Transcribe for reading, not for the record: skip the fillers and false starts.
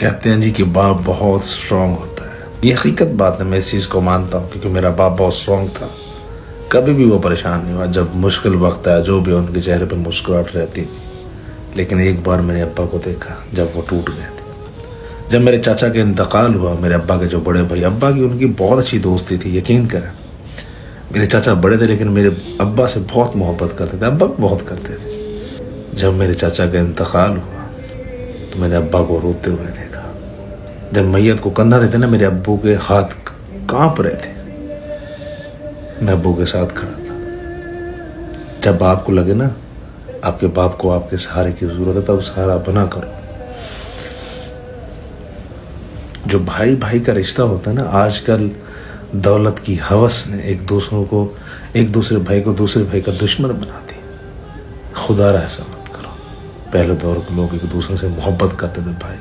کہتے ہیں جی کہ باپ بہت اسٹرانگ ہوتا ہے. یہ حقیقت بات ہے, میں اس چیز کو مانتا ہوں کیونکہ میرا باپ بہت اسٹرانگ تھا. کبھی بھی وہ پریشان نہیں ہوا. جب مشکل وقت آیا جو بھی ان کے چہرے پہ مسکراہٹ رہتی تھی. لیکن ایک بار میں نے ابا کو دیکھا جب وہ ٹوٹ گئے تھے. جب میرے چاچا کا انتقال ہوا, میرے ابا کے جو بڑے بھائی, ابا کی ان کی بہت اچھی دوستی تھی, یقین کریں. میرے چاچا بڑے تھے لیکن میرے ابا سے بہت محبت کرتے تھے, ابا بہت کرتے تھے. جب میرے چاچا کا انتقال ہوا تو میں نے ابا کو روتے ہوئے دیکھا. جب میت کو کندھا دیتے نا, میرے ابو کے ہاتھ کانپ رہے تھے. میں ابو کے ساتھ کھڑا تھا. جب آپ کو لگے نا آپ کے باپ کو آپ کے سہارے کی ضرورت ہے, تب سہارا بنا کرو. جو بھائی بھائی کا رشتہ ہوتا ہے نا, آج کل دولت کی ہوس نے ایک دوسرے بھائی کو دوسرے بھائی کا دشمن بنا دی. خدا را ایسا مت کرو. پہلے دور کے لوگ ایک دوسرے سے محبت کرتے تھے بھائی.